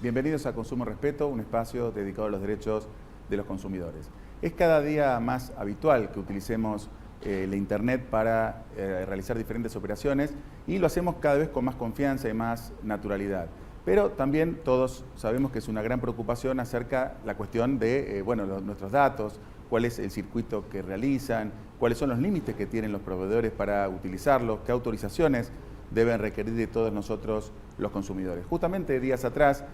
Bienvenidos a Consumo Respeto, un espacio dedicado a los derechos de los consumidores. Es cada día más habitual que utilicemos la Internet para realizar diferentes operaciones y lo hacemos cada vez con más confianza y más naturalidad. Pero también todos sabemos que es una gran preocupación acerca de la cuestión de nuestros datos, cuál es el circuito que realizan, cuáles son los límites que tienen los proveedores para utilizarlos, qué autorizaciones deben requerir de todos nosotros los consumidores. Justamente días atrás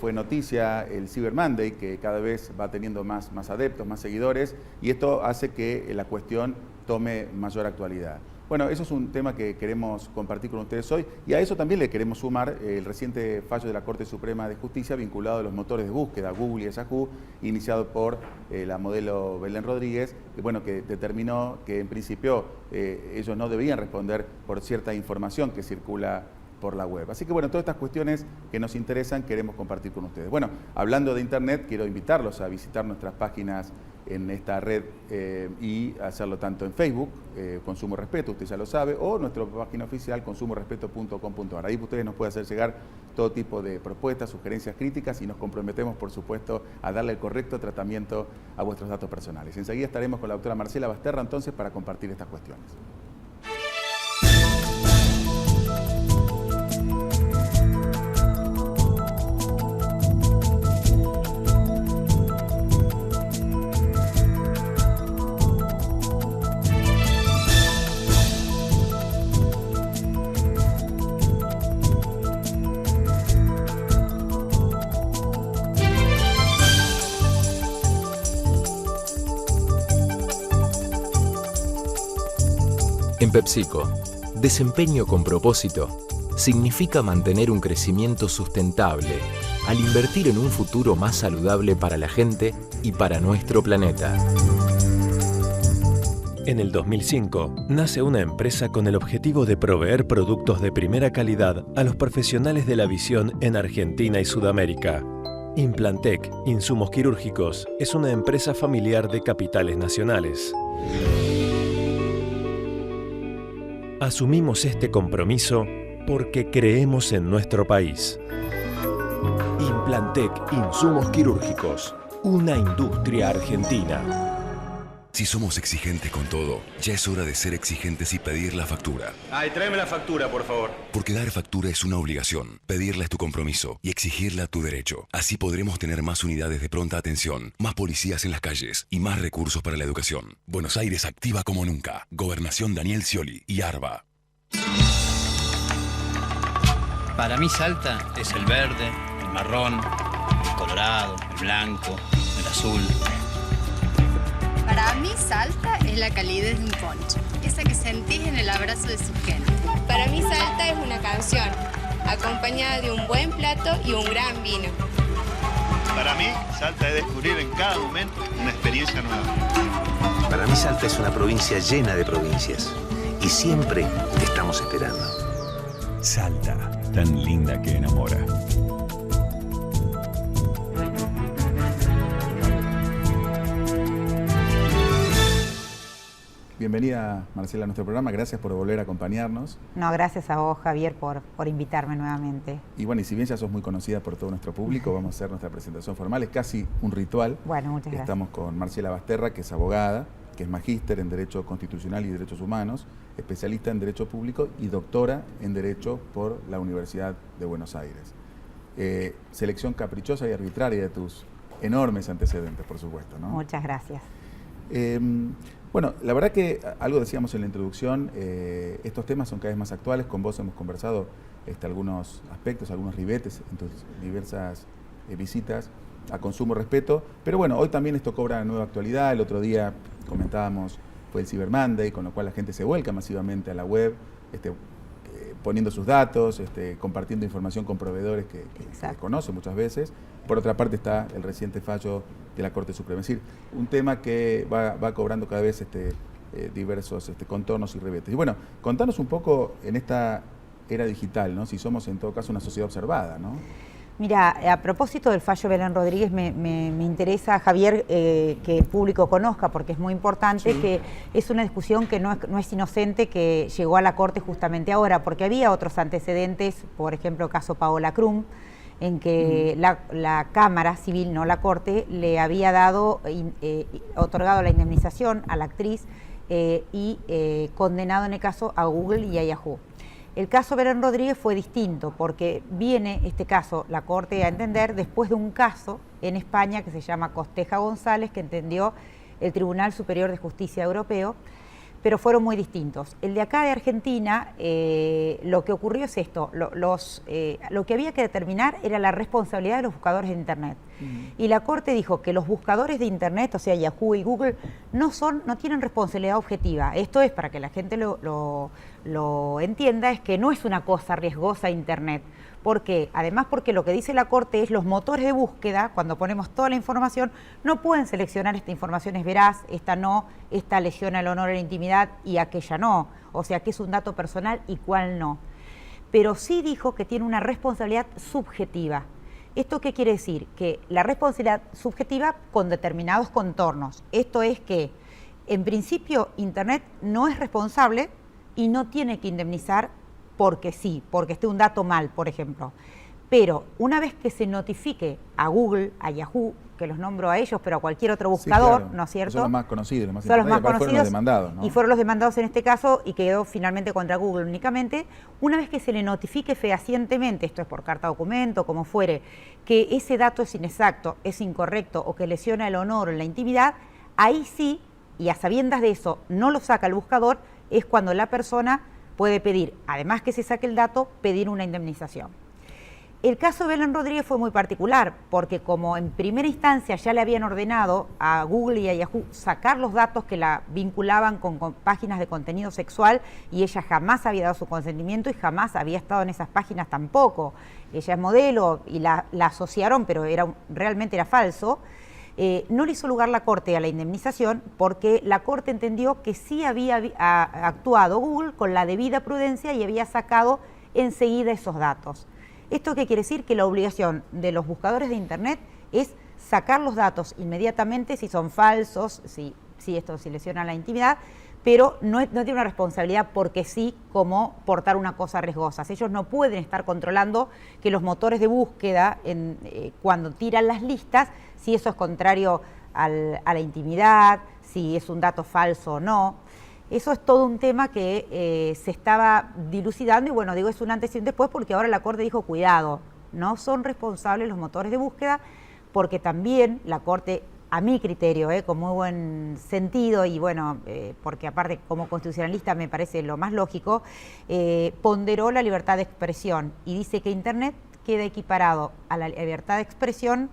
fue noticia el Cyber Monday, que cada vez va teniendo más adeptos, más seguidores, y esto hace que la cuestión tome mayor actualidad. Bueno, eso es un tema que queremos compartir con ustedes hoy, y a eso también le queremos sumar el reciente fallo de la Corte Suprema de Justicia vinculado a los motores de búsqueda, Google y Yahoo, iniciado por la modelo Belén Rodríguez, que determinó que en principio ellos no debían responder por cierta información que circula por la web. Así que todas estas cuestiones que nos interesan queremos compartir con ustedes. Bueno, hablando de Internet, quiero invitarlos a visitar nuestras páginas en esta red y hacerlo tanto en Facebook, Consumo Respeto, usted ya lo sabe, o nuestra página oficial, consumorespeto.com.ar. Ahí ustedes nos pueden hacer llegar todo tipo de propuestas, sugerencias, críticas y nos comprometemos, por supuesto, a darle el correcto tratamiento a vuestros datos personales. Enseguida estaremos con la doctora Marcela Basterra, entonces, para compartir estas cuestiones. En PepsiCo, desempeño con propósito significa mantener un crecimiento sustentable al invertir en un futuro más saludable para la gente y para nuestro planeta. En el 2005, nace una empresa con el objetivo de proveer productos de primera calidad a los profesionales de la visión en Argentina y Sudamérica. Implantec, Insumos Quirúrgicos, es una empresa familiar de capitales nacionales. Asumimos este compromiso porque creemos en nuestro país. Implantec Insumos Quirúrgicos, una industria argentina. Si somos exigentes con todo, ya es hora de ser exigentes y pedir la factura. Ay, tráeme la factura, por favor. Porque dar factura es una obligación, pedirla es tu compromiso y exigirla tu derecho. Así podremos tener más unidades de pronta atención, más policías en las calles y más recursos para la educación. Buenos Aires activa como nunca. Gobernación Daniel Scioli y ARBA. Para mí Salta es el verde, el marrón, el colorado, el blanco, el azul. Para mí Salta es la calidez de un poncho, esa que sentís en el abrazo de su gente. Para mí Salta es una canción, acompañada de un buen plato y un gran vino. Para mí Salta es descubrir en cada momento una experiencia nueva. Para mí Salta es una provincia llena de provincias y siempre te estamos esperando. Salta, tan linda que enamora. Bienvenida, Marcela, a nuestro programa. Gracias por volver a acompañarnos. No, gracias a vos, Javier, por invitarme nuevamente. Y si bien ya sos muy conocida por todo nuestro público, vamos a hacer nuestra presentación formal. Es casi un ritual. Bueno, muchas gracias. Estamos con Marcela Basterra, que es abogada, que es magíster en Derecho Constitucional y Derechos Humanos, especialista en Derecho Público y doctora en Derecho por la Universidad de Buenos Aires. Selección caprichosa y arbitraria de tus enormes antecedentes, por supuesto, ¿no? Muchas gracias. La verdad que algo decíamos en la introducción, estos temas son cada vez más actuales. Con vos hemos conversado algunos aspectos, algunos ribetes en tus diversas visitas a Consumo Respeto. Pero hoy también esto cobra nueva actualidad. El otro día comentábamos, fue el Cyber Monday, con lo cual la gente se vuelca masivamente a la web, poniendo sus datos, compartiendo información con proveedores que conoce muchas veces. Por otra parte está el reciente fallo de la Corte Suprema. Es decir, un tema que va cobrando cada vez diversos contornos y ribetes. Y contanos un poco en esta era digital, ¿no? Si somos en todo caso una sociedad observada, ¿no? Mira, a propósito del fallo Belén Rodríguez, me interesa, Javier, que el público conozca, porque es muy importante, que es una discusión que no es inocente, que llegó a la Corte justamente ahora, porque había otros antecedentes, por ejemplo, el caso Paola Krum, en que la Cámara Civil, no la Corte, le había otorgado la indemnización a la actriz y condenado en el caso a Google y a Yahoo. El caso Belén Rodríguez fue distinto porque viene este caso, la Corte a entender, después de un caso en España que se llama Costeja González, que entendió el Tribunal Superior de Justicia Europeo, pero fueron muy distintos. El de acá de Argentina, lo que ocurrió es esto, lo que había que determinar era la responsabilidad de los buscadores de Internet. Y la Corte dijo que los buscadores de Internet, o sea, Yahoo y Google, no tienen responsabilidad objetiva. Esto es, para que la gente lo entienda, es que no es una cosa riesgosa Internet. ¿Por qué? Además porque lo que dice la Corte es los motores de búsqueda, cuando ponemos toda la información, no pueden seleccionar esta información es veraz, esta no, esta lesiona el honor a la intimidad y aquella no. O sea, que es un dato personal y cuál no. Pero sí dijo que tiene una responsabilidad subjetiva. ¿Esto qué quiere decir? Que la responsabilidad subjetiva con determinados contornos. Esto es que, en principio, Internet no es responsable y no tiene que indemnizar porque sí, porque esté un dato mal, por ejemplo. Pero una vez que se notifique a Google, a Yahoo, que los nombro a ellos, pero a cualquier otro buscador, sí, claro, ¿no es cierto? Son los más conocidos, los más son los más conocidos, fueron los demandados, ¿no? Y fueron los demandados en este caso y quedó finalmente contra Google únicamente. Una vez que se le notifique fehacientemente, esto es por carta documento, como fuere, que ese dato es inexacto, es incorrecto o que lesiona el honor o la intimidad, ahí sí, y a sabiendas de eso no lo saca el buscador, es cuando la persona puede pedir, además que se saque el dato, pedir una indemnización. El caso de Belén Rodríguez fue muy particular, porque como en primera instancia ya le habían ordenado a Google y a Yahoo sacar los datos que la vinculaban con páginas de contenido sexual, y ella jamás había dado su consentimiento y jamás había estado en esas páginas tampoco. Ella es modelo y la asociaron, pero realmente era falso. No le hizo lugar la Corte a la indemnización porque la Corte entendió que sí había actuado Google con la debida prudencia y había sacado enseguida esos datos. ¿Esto qué quiere decir? Que la obligación de los buscadores de Internet es sacar los datos inmediatamente si son falsos, si lesiona la intimidad, pero no tiene una responsabilidad porque sí, como portar una cosa riesgosa. Ellos no pueden estar controlando que los motores de búsqueda, cuando tiran las listas, si eso es contrario a la intimidad, si es un dato falso o no. Eso es todo un tema que se estaba dilucidando y bueno, digo, es un antes y un después porque ahora la Corte dijo, cuidado, no son responsables los motores de búsqueda, porque también la Corte, a mi criterio, con muy buen sentido y bueno, porque aparte como constitucionalista me parece lo más lógico, ponderó la libertad de expresión y dice que Internet queda equiparado a la libertad de expresión,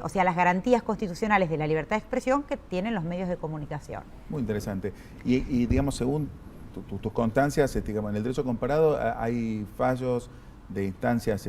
o sea, las garantías constitucionales de la libertad de expresión que tienen los medios de comunicación. Muy interesante. Y digamos, según tus constancias, digamos, en el derecho comparado hay fallos de instancias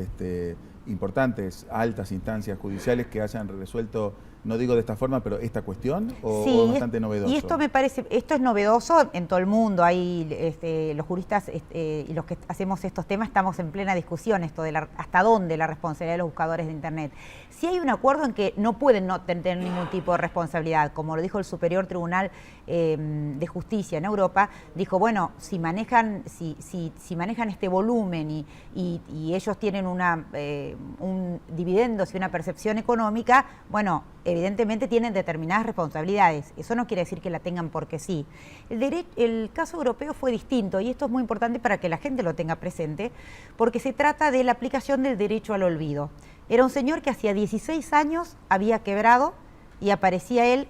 importantes, altas instancias judiciales que hayan resuelto, no digo de esta forma, pero esta cuestión, o es bastante novedoso. Y esto me parece, esto es novedoso en todo el mundo. Hay los juristas y los que hacemos estos temas estamos en plena discusión, esto de hasta dónde la responsabilidad de los buscadores de Internet. Sí hay un acuerdo en que no pueden no tener ningún tipo de responsabilidad, como lo dijo el Superior Tribunal de Justicia en Europa, dijo, bueno, si manejan este volumen y ellos tienen un dividendos y una percepción económica, bueno, evidentemente tienen determinadas responsabilidades. Eso no quiere decir que la tengan porque sí. El caso europeo fue distinto y esto es muy importante para que la gente lo tenga presente, porque se trata de la aplicación del derecho al olvido. Era un señor que hacía 16 años había quebrado y aparecía él,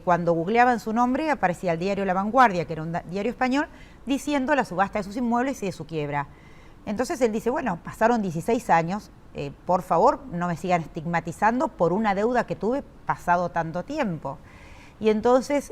cuando googleaban su nombre, aparecía el diario La Vanguardia, que era un diario español, diciendo la subasta de sus inmuebles y de su quiebra. Entonces él dice, bueno, pasaron 16 años, por favor no me sigan estigmatizando por una deuda que tuve pasado tanto tiempo. Y entonces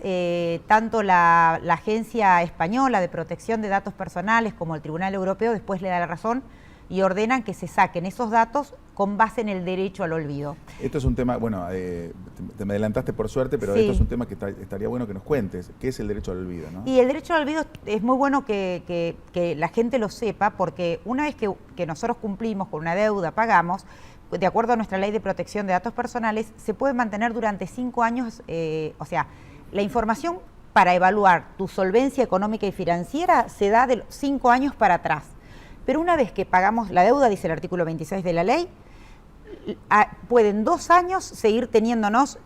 tanto la Agencia Española de Protección de Datos Personales como el Tribunal Europeo después le da la razón y ordenan que se saquen esos datos con base en el derecho al olvido. Esto es un tema, bueno, te me adelantaste por suerte, pero sí, esto es un tema que estaría bueno que nos cuentes. ¿Qué es el derecho al olvido, no? Y el derecho al olvido es muy bueno que la gente lo sepa, porque una vez que nosotros cumplimos con una deuda, pagamos, de acuerdo a nuestra ley de protección de datos personales, se puede mantener durante 5 años, o sea, la información para evaluar tu solvencia económica y financiera se da de 5 años para atrás. Pero una vez que pagamos la deuda, dice el artículo 26 de la ley, pueden 2 años seguir teniéndonos,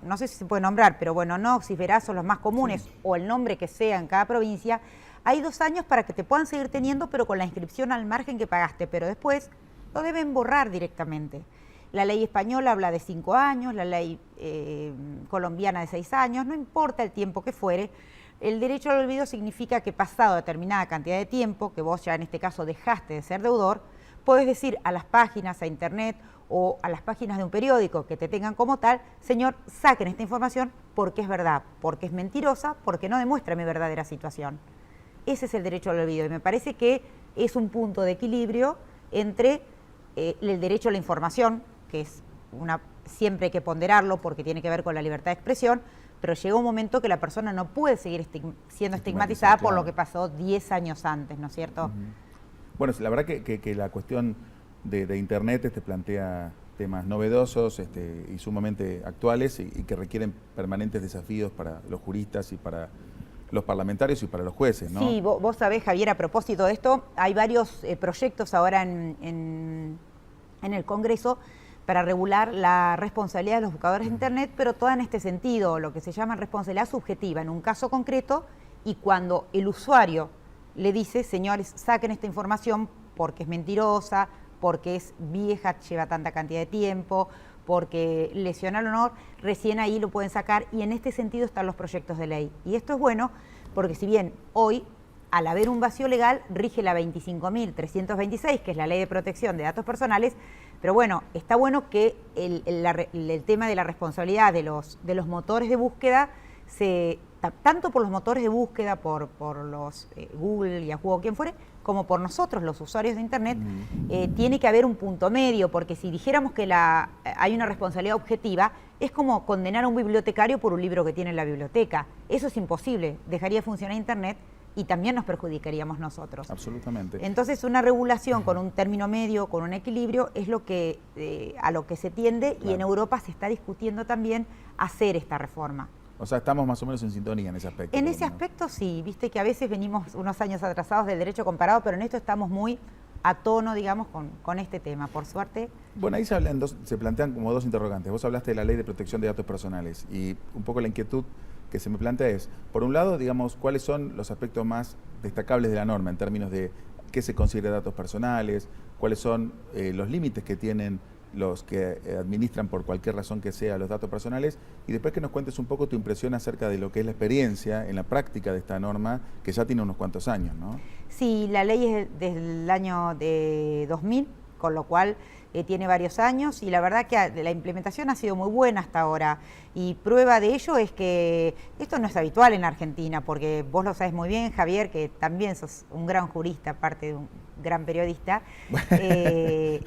no sé si se puede nombrar, pero bueno, Noxis, Veraz son los más comunes, sí, o el nombre que sea en cada provincia. Hay 2 años para que te puedan seguir teniendo, pero con la inscripción al margen que pagaste, pero después lo deben borrar directamente. La ley española habla de 5 años, la ley colombiana de 6 años, no importa el tiempo que fuere. El derecho al olvido significa que pasado determinada cantidad de tiempo, que vos ya en este caso dejaste de ser deudor, puedes decir a las páginas, a internet o a las páginas de un periódico que te tengan como tal, señor, saquen esta información porque es verdad, porque es mentirosa, porque no demuestra mi verdadera situación. Ese es el derecho al olvido y me parece que es un punto de equilibrio entre el derecho a la información, que es siempre hay que ponderarlo porque tiene que ver con la libertad de expresión, pero llega un momento que la persona no puede seguir siendo estigmatizada por lo que pasó 10 años antes, ¿no es cierto? Bueno, la verdad que la cuestión de Internet plantea temas novedosos y sumamente actuales y que requieren permanentes desafíos para los juristas y para los parlamentarios y para los jueces, ¿no? Sí, vos sabés, Javier, a propósito de esto, hay varios proyectos ahora en el Congreso para regular la responsabilidad de los buscadores de Internet, pero toda en este sentido, lo que se llama responsabilidad subjetiva en un caso concreto, y cuando el usuario le dice, señores, saquen esta información porque es mentirosa, porque es vieja, lleva tanta cantidad de tiempo, porque lesiona el honor, recién ahí lo pueden sacar, y en este sentido están los proyectos de ley. Y esto es bueno porque si bien hoy, al haber un vacío legal, rige la 25.326, que es la Ley de Protección de Datos Personales, pero bueno, está bueno que el tema de la responsabilidad de los motores de búsqueda, tanto por los motores de búsqueda, por los Google, Yahoo o quien fuere, como por nosotros, los usuarios de Internet, tiene que haber un punto medio, porque si dijéramos que hay una responsabilidad objetiva, es como condenar a un bibliotecario por un libro que tiene en la biblioteca. Eso es imposible, dejaría de funcionar Internet y también nos perjudicaríamos nosotros. Absolutamente. Entonces, una regulación con un término medio, con un equilibrio, es a lo que se tiende, claro. Y en Europa se está discutiendo también hacer esta reforma. O sea, estamos más o menos en sintonía en ese aspecto. En ese aspecto sí, viste que a veces venimos unos años atrasados del derecho comparado, pero en esto estamos muy a tono, digamos, con este tema, por suerte. Bueno, ahí se plantean como 2 interrogantes. Vos hablaste de la Ley de Protección de Datos Personales y un poco la inquietud que se me plantea es, por un lado, digamos, cuáles son los aspectos más destacables de la norma en términos de qué se considera datos personales, cuáles son los límites que tienen los que administran por cualquier razón que sea los datos personales, y después que nos cuentes un poco tu impresión acerca de lo que es la experiencia en la práctica de esta norma, que ya tiene unos cuantos años, ¿no? Sí, la ley es desde el año de 2000, con lo cual tiene varios años, y la verdad que la implementación ha sido muy buena hasta ahora, y prueba de ello es que esto no es habitual en Argentina, porque vos lo sabés muy bien, Javier, que también sos un gran jurista, aparte de un gran periodista.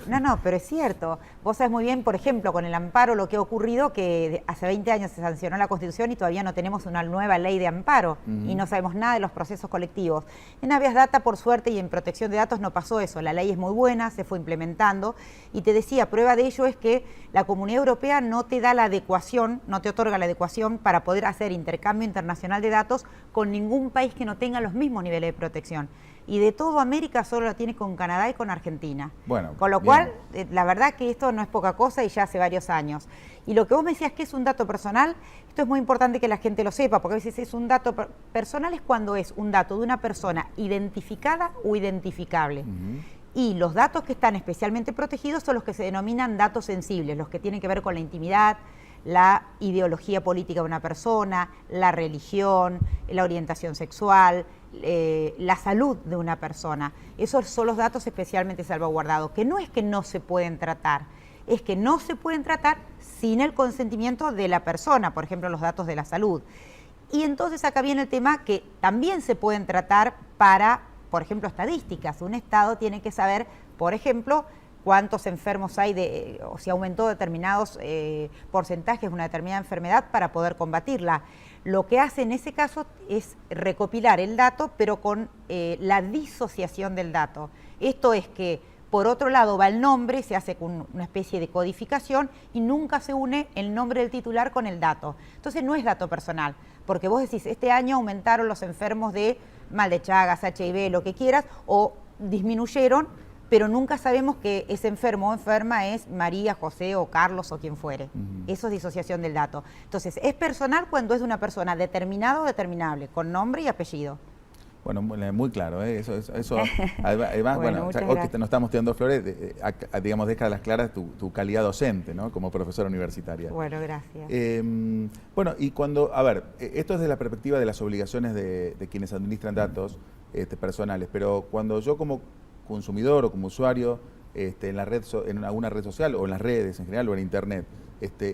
No, pero es cierto. Vos sabés muy bien, por ejemplo, con el amparo lo que ha ocurrido, que hace 20 años se sancionó la Constitución y todavía no tenemos una nueva ley de amparo y no sabemos nada de los procesos colectivos. En Habeas Data, por suerte, y en protección de datos no pasó eso. La ley es muy buena, se fue implementando y te decía, prueba de ello es que la Comunidad Europea no te da la adecuación, no te otorga la adecuación para poder hacer intercambio internacional de datos con ningún país que no tenga los mismos niveles de protección. Y de toda América solo la tiene con Canadá y con Argentina. Bueno, con lo cual, la verdad que esto no es poca cosa y ya hace varios años. Y lo que vos me decías que es un dato personal, esto es muy importante que la gente lo sepa, porque a veces es un dato personal es cuando es un dato de una persona identificada o identificable. Y los datos que están especialmente protegidos son los que se denominan datos sensibles, los que tienen que ver con la intimidad, la ideología política de una persona, la religión, la orientación sexual, la salud de una persona. Esos son los datos especialmente salvaguardados, que no es que no se pueden tratar, es que no se pueden tratar sin el consentimiento de la persona, por ejemplo, los datos de la salud. Y entonces acá viene el tema que también se pueden tratar para, por ejemplo, estadísticas. Un Estado tiene que saber, por ejemplo, cuántos enfermos hay o si aumentó determinados porcentajes de una determinada enfermedad para poder combatirla. Lo que hace en ese caso es recopilar el dato, pero con la disociación del dato. Esto es que, por otro lado, va el nombre, se hace con una especie de codificación y nunca se une el nombre del titular con el dato. Entonces no es dato personal, porque vos decís, este año aumentaron los enfermos de mal de Chagas, HIV, lo que quieras, o disminuyeron pero nunca sabemos que ese enfermo o enferma es María, José o Carlos o quien fuere. Eso es disociación del dato. Entonces, es personal cuando es de una persona determinada o determinable, con nombre y apellido. Bueno, muy claro, ¿eh? Eso además, bueno, hoy que nos estamos tirando flores, digamos, deja a las claras tu calidad docente, ¿no? Como profesora universitaria. Bueno, gracias. Bueno, y cuando, a ver, esto es desde la perspectiva de las obligaciones de quienes administran datos personales, pero cuando yo como consumidor o como usuario en alguna red social o en las redes en general o en internet,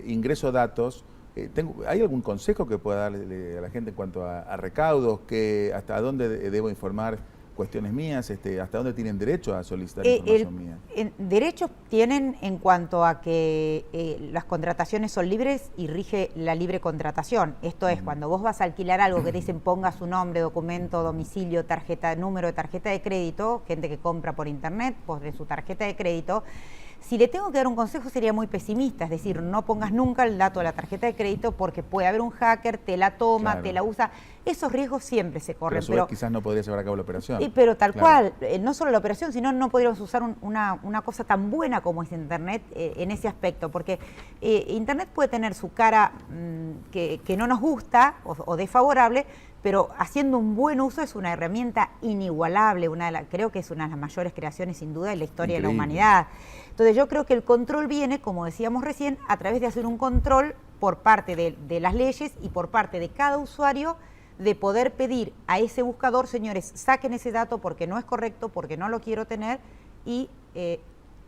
ingreso datos, ¿hay algún consejo que pueda darle a la gente en cuanto a recaudos? ¿Hasta dónde debo informar cuestiones mías? ¿Hasta dónde tienen derecho a solicitar información mía? Derechos tienen en cuanto a que las contrataciones son libres y rige la libre contratación. Esto es, cuando vos vas a alquilar algo que te dicen ponga su nombre, documento, domicilio, tarjeta, número de tarjeta de crédito, gente que compra por internet, pues de su tarjeta de crédito. Si le tengo que dar un consejo sería muy pesimista, es decir, no pongas nunca el dato de la tarjeta de crédito porque puede haber un hacker, te la toma, claro, te la usa. Esos riesgos siempre se corren. Pero a su vez quizás no podría llevar a cabo la operación. Pero tal cual, no solo la operación, sino no podríamos usar una cosa tan buena como es Internet en ese aspecto, porque Internet puede tener su cara que no nos gusta o desfavorable, pero haciendo un buen uso es una herramienta inigualable, creo que es una de las mayores creaciones sin duda en la historia de la humanidad. Entonces yo creo que el control viene, como decíamos recién, a través de hacer un control por parte de las leyes y por parte de cada usuario de poder pedir a ese buscador, señores, saquen ese dato porque no es correcto, porque no lo quiero tener y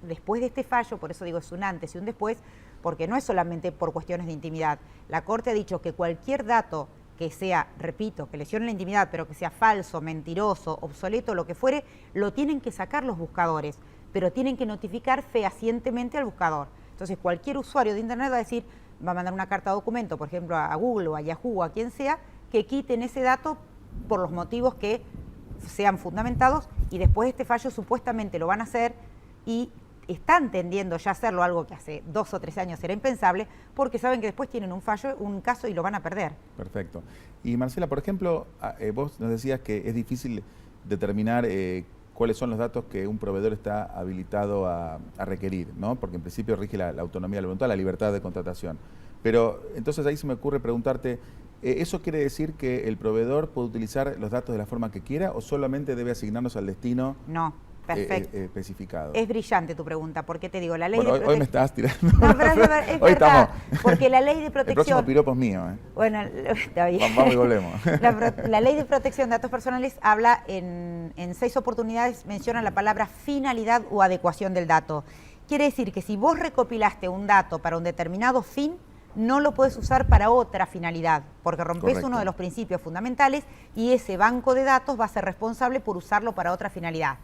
después de este fallo, por eso digo es un antes y un después, porque no es solamente por cuestiones de intimidad. La Corte ha dicho que cualquier dato que sea, repito, que lesione la intimidad, pero que sea falso, mentiroso, obsoleto, lo que fuere, lo tienen que sacar los buscadores, pero tienen que notificar fehacientemente al buscador. Entonces, cualquier usuario de Internet va a decir, va a mandar una carta de documento, por ejemplo, a Google o a Yahoo o a quien sea, que quiten ese dato por los motivos que sean fundamentados y después de este fallo supuestamente lo van a hacer y están tendiendo ya a hacerlo, algo que hace 2 o 3 años era impensable, porque saben que después tienen un fallo, un caso y lo van a perder. Perfecto. Y Marcela, por ejemplo, vos nos decías que es difícil determinar cuáles son los datos que un proveedor está habilitado a requerir, ¿no? Porque en principio rige la autonomía de la voluntad, la libertad de contratación. Pero entonces ahí se me ocurre preguntarte, ¿eso quiere decir que el proveedor puede utilizar los datos de la forma que quiera o solamente debe asignarnos al destino? No. Perfecto. Especificado. Es brillante tu pregunta, porque te digo, la ley de protección... Hoy me estás tirando. No, pero es verdad, porque la ley de protección... El próximo piropo es mío, ¿eh? Bueno, está bien. Vamos y volvemos. La ley de protección de datos personales habla en 6 oportunidades, menciona la palabra finalidad o adecuación del dato. Quiere decir que si vos recopilaste un dato para un determinado fin, no lo puedes usar para otra finalidad, porque rompes uno de los principios fundamentales y ese banco de datos va a ser responsable por usarlo para otra finalidad.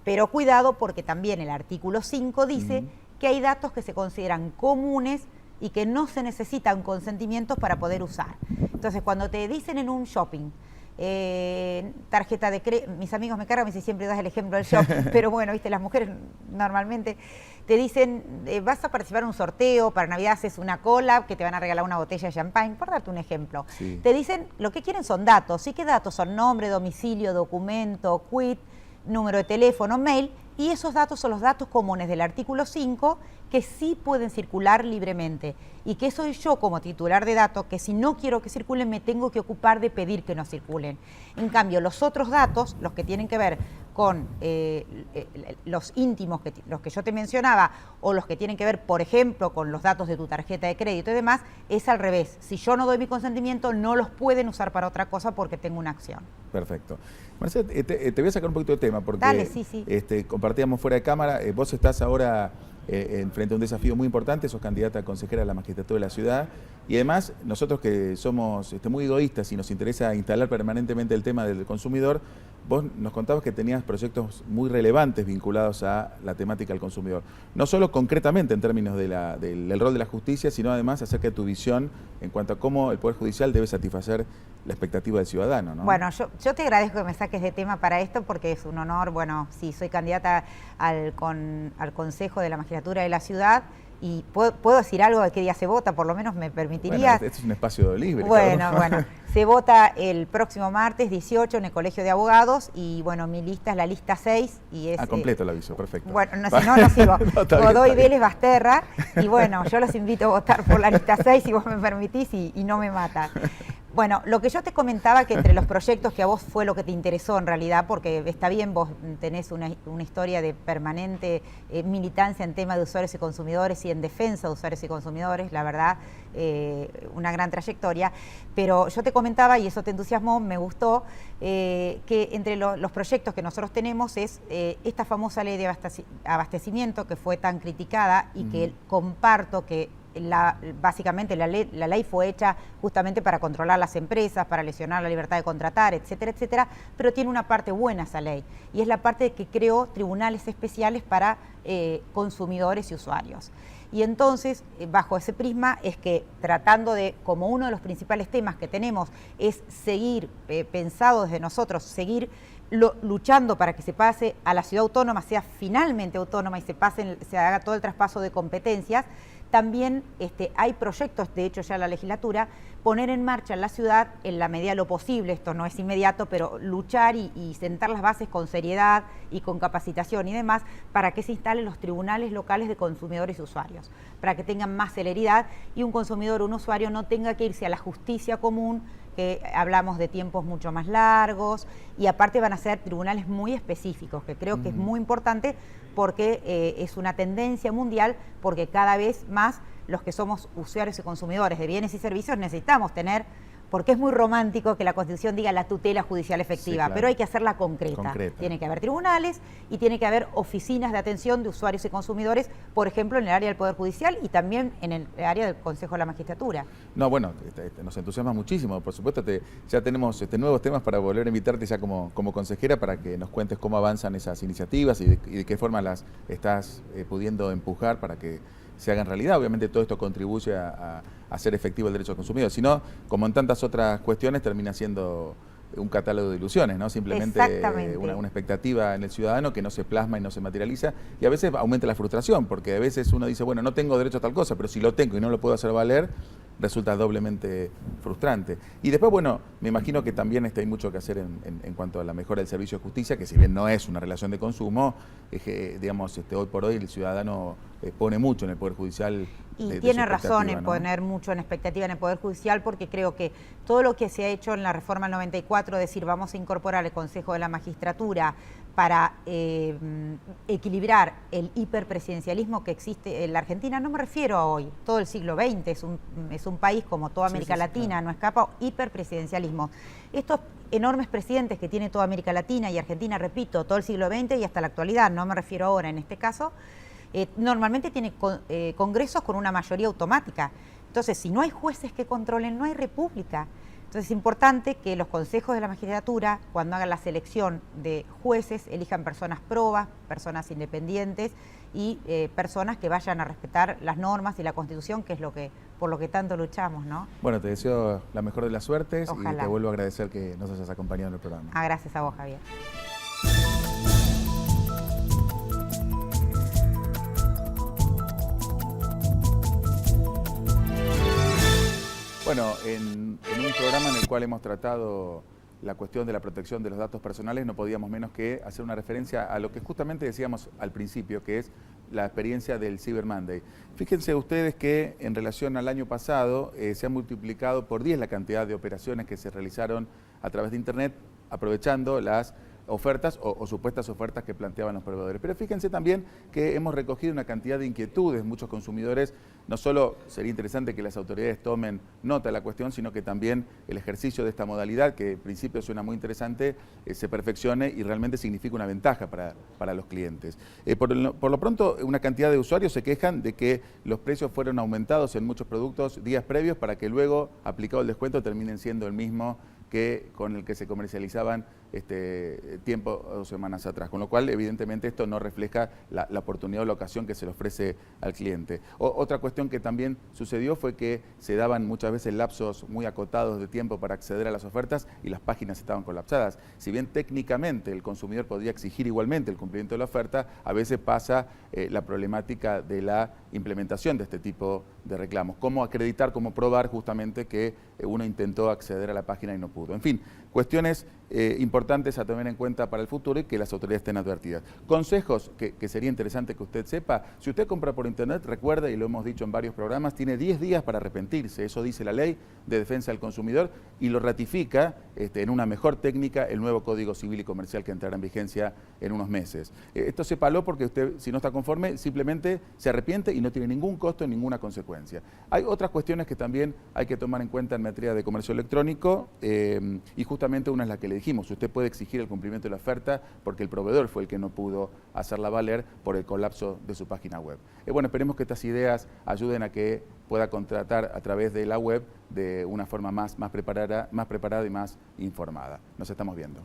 Pero cuidado porque también el artículo 5 dice que hay datos que se consideran comunes y que no se necesitan consentimientos para poder usar. Entonces, cuando te dicen en un shopping, tarjeta de crédito, mis amigos me cargan, me dicen siempre das el ejemplo del shopping, pero bueno, viste, las mujeres normalmente te dicen, vas a participar en un sorteo, para Navidad haces una cola, que te van a regalar una botella de champagne, por darte un ejemplo. Sí. Te dicen, lo que quieren son datos, ¿sí? ¿Qué datos son? Nombre, domicilio, documento, quit, número de teléfono, mail, y esos datos son los datos comunes del artículo 5 que sí pueden circular libremente y que soy yo como titular de datos que si no quiero que circulen me tengo que ocupar de pedir que no circulen. En cambio, los otros datos, los que tienen que ver con los íntimos, los que yo te mencionaba, o los que tienen que ver, por ejemplo, con los datos de tu tarjeta de crédito y demás, es al revés. Si yo no doy mi consentimiento, no los pueden usar para otra cosa porque tengo una acción. Perfecto. Marcela, te voy a sacar un poquito de tema porque dale, sí. Compartíamos fuera de cámara, vos estás ahora frente a un desafío muy importante, sos candidata a consejera de la magistratura de la ciudad y además nosotros que somos muy egoístas y nos interesa instalar permanentemente el tema del consumidor, vos nos contabas que tenías proyectos muy relevantes vinculados a la temática del consumidor. No solo concretamente en términos del rol de la justicia, sino además acerca de tu visión en cuanto a cómo el Poder Judicial debe satisfacer la expectativa del ciudadano, ¿no? Bueno, yo te agradezco que me saques de tema para esto porque es un honor. Bueno, sí, soy candidata al Consejo de la Magistratura de la Ciudad y ¿puedo decir algo de qué día se vota? Por lo menos me permitirías. Bueno, este es un espacio libre. Bueno, se vota el próximo martes 18 en el Colegio de Abogados y bueno, mi lista es la lista 6 y es... completo el aviso, perfecto. Bueno, no sigo. Godoy Vélez Basterra y bueno, yo los invito a votar por la lista 6 si vos me permitís y no me matas. Bueno, lo que yo te comentaba que entre los proyectos que a vos fue lo que te interesó en realidad, porque está bien, vos tenés una historia de permanente militancia en tema de usuarios y consumidores y en defensa de usuarios y consumidores, la verdad, una gran trayectoria, pero yo te comentaba, y eso te entusiasmó, me gustó, que entre los proyectos que nosotros tenemos es esta famosa ley de abastecimiento que fue tan criticada y que comparto que básicamente la ley fue hecha justamente para controlar las empresas, para lesionar la libertad de contratar, etcétera, etcétera, pero tiene una parte buena esa ley, y es la parte de que creó tribunales especiales para consumidores y usuarios. Y entonces, bajo ese prisma, es que tratando de, como uno de los principales temas que tenemos es seguir, pensado desde nosotros, seguir luchando para que se pase a la ciudad autónoma, sea finalmente autónoma y se haga todo el traspaso de competencias. También hay proyectos, de hecho ya en la legislatura, poner en marcha en la ciudad, en la medida de lo posible, esto no es inmediato, pero luchar y sentar las bases con seriedad y con capacitación y demás, para que se instalen los tribunales locales de consumidores y usuarios, para que tengan más celeridad y un consumidor o un usuario no tenga que irse a la justicia común, que hablamos de tiempos mucho más largos, y aparte van a ser tribunales muy específicos, que creo que es muy importante porque es una tendencia mundial, porque cada vez más los que somos usuarios y consumidores de bienes y servicios necesitamos tener, porque es muy romántico que la Constitución diga la tutela judicial efectiva, sí, claro, pero hay que hacerla concreta. Tiene que haber tribunales y tiene que haber oficinas de atención de usuarios y consumidores, por ejemplo, en el área del Poder Judicial y también en el área del Consejo de la Magistratura. No, bueno, nos entusiasma muchísimo. Por supuesto, ya tenemos nuevos temas para volver a invitarte ya como consejera para que nos cuentes cómo avanzan esas iniciativas y de qué forma las estás pudiendo empujar para que se haga en realidad. Obviamente todo esto contribuye a hacer efectivo el derecho al consumidor. Si no, como en tantas otras cuestiones, termina siendo un catálogo de ilusiones, ¿no? Simplemente una expectativa en el ciudadano que no se plasma y no se materializa, y a veces aumenta la frustración, porque a veces uno dice, bueno, no tengo derecho a tal cosa, pero si lo tengo y no lo puedo hacer valer, resulta doblemente frustrante. Y después, bueno, me imagino que también hay mucho que hacer en cuanto a la mejora del servicio de justicia, que si bien no es una relación de consumo, digamos, hoy por hoy el ciudadano pone mucho en el Poder Judicial. Y tiene razón en poner mucho en expectativa en el Poder Judicial, porque creo que todo lo que se ha hecho en la reforma del 94, decir vamos a incorporar el Consejo de la Magistratura para equilibrar el hiperpresidencialismo que existe en la Argentina, no me refiero a hoy, todo el siglo XX, es un país como toda América Latina, claro, no escapa hiperpresidencialismo. Estos enormes presidentes que tiene toda América Latina y Argentina, repito, todo el siglo XX y hasta la actualidad, no me refiero ahora en este caso, normalmente tiene congresos con una mayoría automática. Entonces, si no hay jueces que controlen, no hay república. Entonces es importante que los consejos de la magistratura, cuando hagan la selección de jueces, elijan personas probas, personas independientes y personas que vayan a respetar las normas y la Constitución, que es por lo que tanto luchamos, ¿no? Bueno, te deseo la mejor de las suertes. Ojalá. Y te vuelvo a agradecer que nos hayas acompañado en el programa. Gracias a vos, Javier. Bueno, en un programa en el cual hemos tratado la cuestión de la protección de los datos personales, no podíamos menos que hacer una referencia a lo que justamente decíamos al principio, que es la experiencia del Cyber Monday. Fíjense ustedes que en relación al año pasado se ha multiplicado por 10 la cantidad de operaciones que se realizaron a través de Internet, aprovechando las ofertas o supuestas ofertas que planteaban los proveedores. Pero fíjense también que hemos recogido una cantidad de inquietudes, muchos consumidores. No solo sería interesante que las autoridades tomen nota de la cuestión, sino que también el ejercicio de esta modalidad, que en principio suena muy interesante, se perfeccione y realmente significa una ventaja para los clientes. Por lo pronto, una cantidad de usuarios se quejan de que los precios fueron aumentados en muchos productos días previos para que luego, aplicado el descuento, terminen siendo el mismo que con el que se comercializaban tiempo o semanas atrás, con lo cual evidentemente esto no refleja la oportunidad o la ocasión que se le ofrece al cliente. Otra cuestión que también sucedió fue que se daban muchas veces lapsos muy acotados de tiempo para acceder a las ofertas y las páginas estaban colapsadas. Si bien técnicamente el consumidor podría exigir igualmente el cumplimiento de la oferta, a veces pasa la problemática de la implementación de este tipo de reclamos. Cómo acreditar, cómo probar justamente que uno intentó acceder a la página y no pudo. En fin, cuestiones importantes a tener en cuenta para el futuro y que las autoridades estén advertidas. Consejos que sería interesante que usted sepa. Si usted compra por internet, recuerde, y lo hemos dicho en varios programas, tiene 10 días para arrepentirse. Eso dice la Ley de Defensa del Consumidor y lo ratifica en una mejor técnica el nuevo Código Civil y Comercial que entrará en vigencia en unos meses. Esto sépalo porque usted, si no está conforme, simplemente se arrepiente y no tiene ningún costo, ninguna consecuencia. Hay otras cuestiones que también hay que tomar en cuenta en materia de comercio electrónico y justamente una es la que le dijimos. Usted puede exigir el cumplimiento de la oferta porque el proveedor fue el que no pudo hacerla valer por el colapso de su página web. Bueno, esperemos que estas ideas ayuden a que pueda contratar a través de la web de una forma más preparada y más informada. Nos estamos viendo.